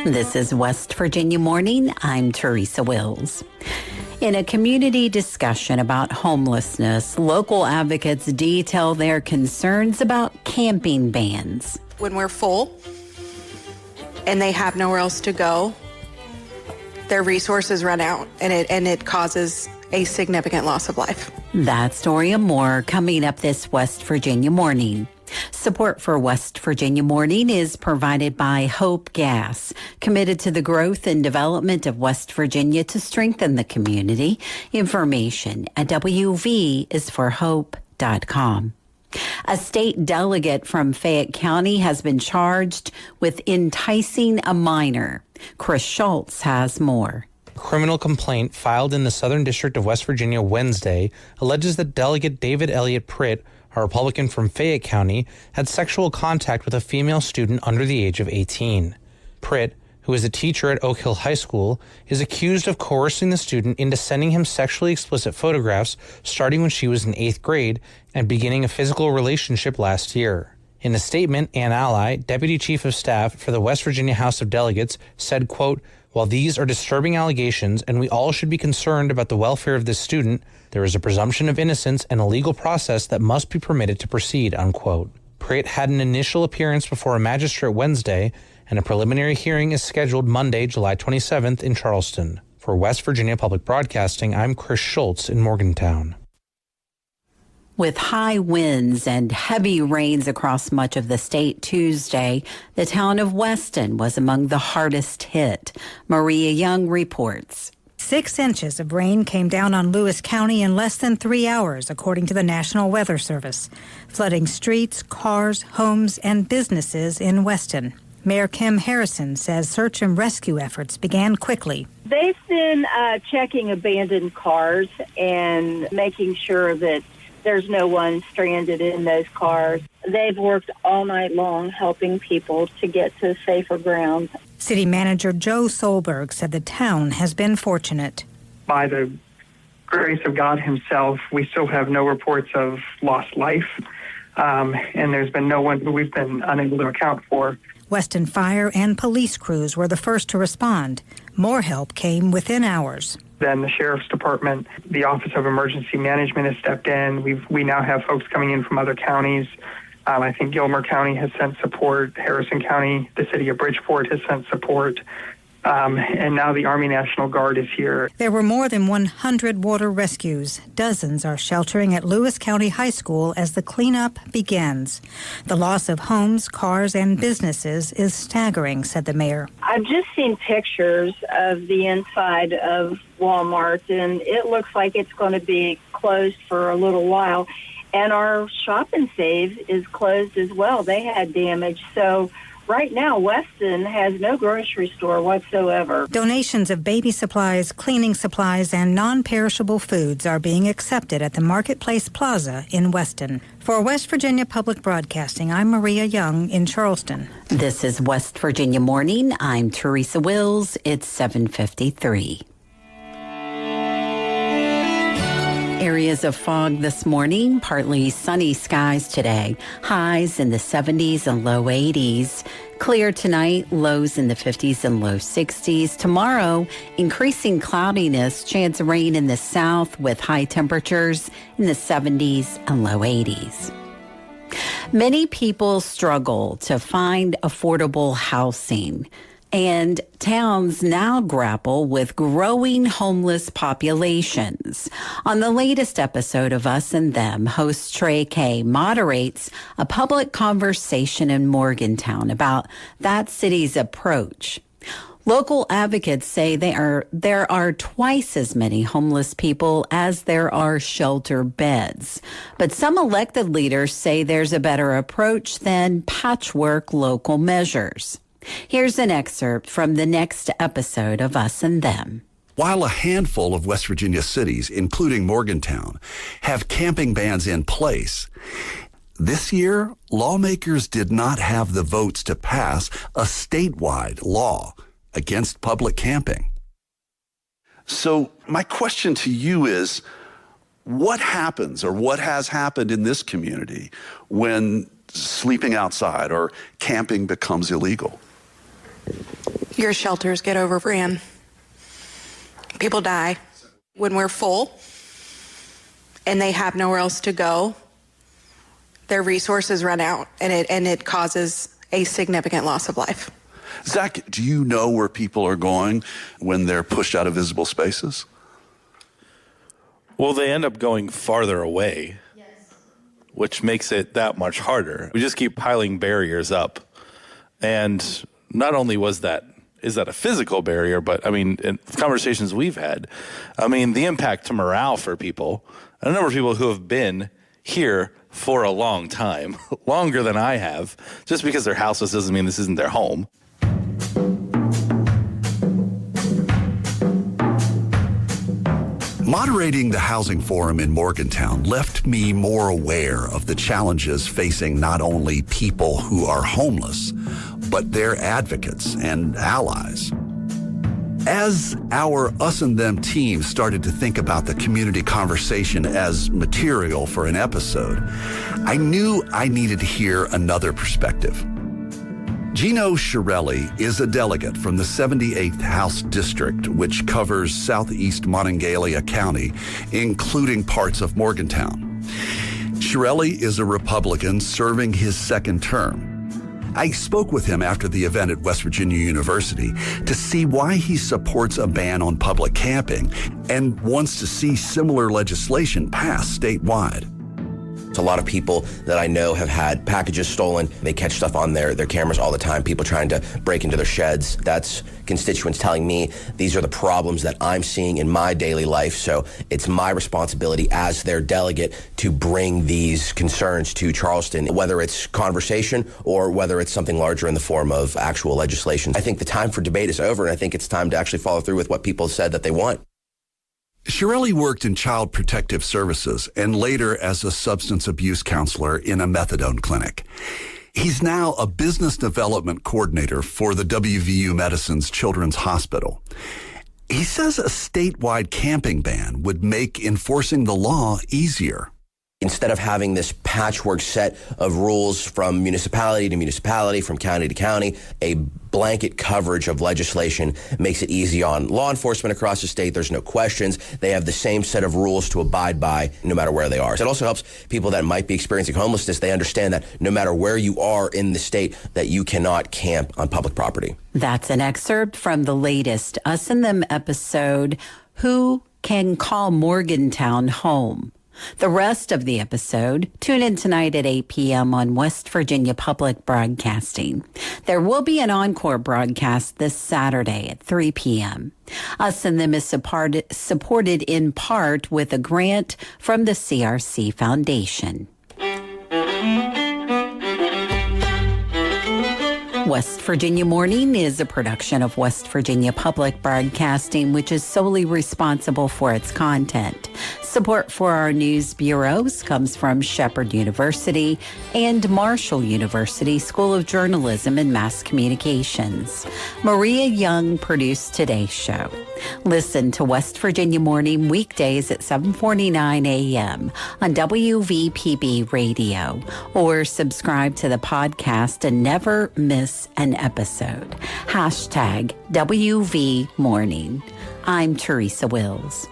This is West Virginia Morning. I'm Teresa Wills. In a community discussion about homelessness, local advocates detail their concerns about camping bans. When we're full and they have nowhere else to go, their resources run out, and it causes a significant loss of life. That story and more coming up this West Virginia Morning. Support for West Virginia Morning is provided by Hope Gas, committed to the growth and development of West Virginia to strengthen the community. Information at wvisforhope.com. A state delegate from Fayette County has been charged with enticing a minor. Chris Schultz has more. A criminal complaint filed in the Southern District of West Virginia Wednesday alleges that Delegate David Elliott Pritt, a Republican from Fayette County, had sexual contact with a female student under the age of 18. Pritt, who is a teacher at Oak Hill High School, is accused of coercing the student into sending him sexually explicit photographs starting when she was in 8th grade and beginning a physical relationship last year. In a statement, Ann Ally, Deputy Chief of Staff for the West Virginia House of Delegates, said, quote, "While these are disturbing allegations and we all should be concerned about the welfare of this student, there is a presumption of innocence and a legal process that must be permitted to proceed," unquote. Pritt had an initial appearance before a magistrate Wednesday, and a preliminary hearing is scheduled Monday, July 27th in Charleston. For West Virginia Public Broadcasting, I'm Chris Schultz in Morgantown. With high winds and heavy rains across much of the state Tuesday, the town of Weston was among the hardest hit. Maria Young reports. 6 inches of rain came down on Lewis County in less than 3 hours, according to the National Weather Service, flooding streets, cars, homes, and businesses in Weston. Mayor Kim Harrison says search and rescue efforts began quickly. They've been checking abandoned cars and making sure that there's no one stranded in those cars. They've worked all night long helping people to get to safer ground. City Manager Joe Solberg said the town has been fortunate. By the grace of God himself, we still have no reports of lost life, and there's been no one who we've been unable to account for. Weston fire and police crews were the first to respond. More help came within hours. Then the Sheriff's Department, the Office of Emergency Management has stepped in. We now have folks coming in from other counties. I think Gilmer County has sent support. Harrison County, the city of Bridgeport has sent support. And now the Army National Guard is here. There were more than 100 water rescues. Dozens are sheltering at Lewis County High School as the cleanup begins. The loss of homes, cars, and businesses is staggering, said the mayor. I've just seen pictures of the inside of Walmart, and it looks like it's going to be closed for a little while. And our Shop and Save is closed as well. They had damage. So right now, Weston has no grocery store whatsoever. Donations of baby supplies, cleaning supplies, and non-perishable foods are being accepted at the Marketplace Plaza in Weston. For West Virginia Public Broadcasting, I'm Maria Young in Charleston. This is West Virginia Morning. I'm Teresa Wills. It's 7:53. Areas of fog this morning, partly sunny skies today. Highs in the 70s and low 80s. Clear tonight, lows in the 50s and low 60s. Tomorrow, increasing cloudiness, chance of rain in the south with high temperatures in the 70s and low 80s. Many people struggle to find affordable housing, and towns now grapple with growing homeless populations. On the latest episode of Us and Them, host Trey Kay moderates a public conversation in Morgantown about that city's approach. Local advocates say there are twice as many homeless people as there are shelter beds. But some elected leaders say there's a better approach than patchwork local measures. Here's an excerpt from the next episode of Us and Them. While a handful of West Virginia cities, including Morgantown, have camping bans in place, this year, lawmakers did not have the votes to pass a statewide law against public camping. So my question to you is, what happens or what has happened in this community when sleeping outside or camping becomes illegal? Your shelters get overran. People die when we're full and they have nowhere else to go. Their resources run out, and it causes a significant loss of life. Zach, do you know where people are going when they're pushed out of visible spaces? Well, they end up going farther away, which makes it that much harder. We just keep piling barriers up. And not only is that a physical barrier, but I mean, in conversations we've had, I mean, the impact to morale for people, a number of people who have been here for a long time, longer than I have, just because they're houseless doesn't mean this isn't their home. Moderating the housing forum in Morgantown left me more aware of the challenges facing not only people who are homeless, but their advocates and allies. As our Us and Them team started to think about the community conversation as material for an episode, I knew I needed to hear another perspective. Gino Shirelli is a delegate from the 78th House District, which covers southeast Monongalia County, including parts of Morgantown. Shirelli is a Republican serving his second term. I spoke with him after the event at West Virginia University to see why he supports a ban on public camping and wants to see similar legislation passed statewide. A lot of people that I know have had packages stolen. They catch stuff on their cameras all the time, people trying to break into their sheds. That's constituents telling me these are the problems that I'm seeing in my daily life. So it's my responsibility as their delegate to bring these concerns to Charleston, whether it's conversation or whether it's something larger in the form of actual legislation. I think the time for debate is over, and I think it's time to actually follow through with what people said that they want. Shirelli worked in Child Protective Services and later as a substance abuse counselor in a methadone clinic. He's now a business development coordinator for the WVU Medicine's Children's Hospital. He says a statewide camping ban would make enforcing the law easier. Instead of having this patchwork set of rules from municipality to municipality, from county to county, a blanket coverage of legislation makes it easy on law enforcement across the state. There's no questions. They have the same set of rules to abide by no matter where they are. It also helps people that might be experiencing homelessness. They understand that no matter where you are in the state, that you cannot camp on public property. That's an excerpt from the latest Us and Them episode, Who Can Call Morgantown Home? The rest of the episode, tune in tonight at 8 p.m. on West Virginia Public Broadcasting. There will be an encore broadcast this Saturday at 3 p.m. Us and Them is supported in part with a grant from the CRC Foundation. West Virginia Morning is a production of West Virginia Public Broadcasting, which is solely responsible for its content. Support for our news bureaus comes from Shepherd University and Marshall University School of Journalism and Mass Communications. Maria Young produced today's show. Listen to West Virginia Morning weekdays at 7:49 a.m. on WVPB Radio, or subscribe to the podcast and never miss an episode. #WV Morning. I'm Teresa Wills.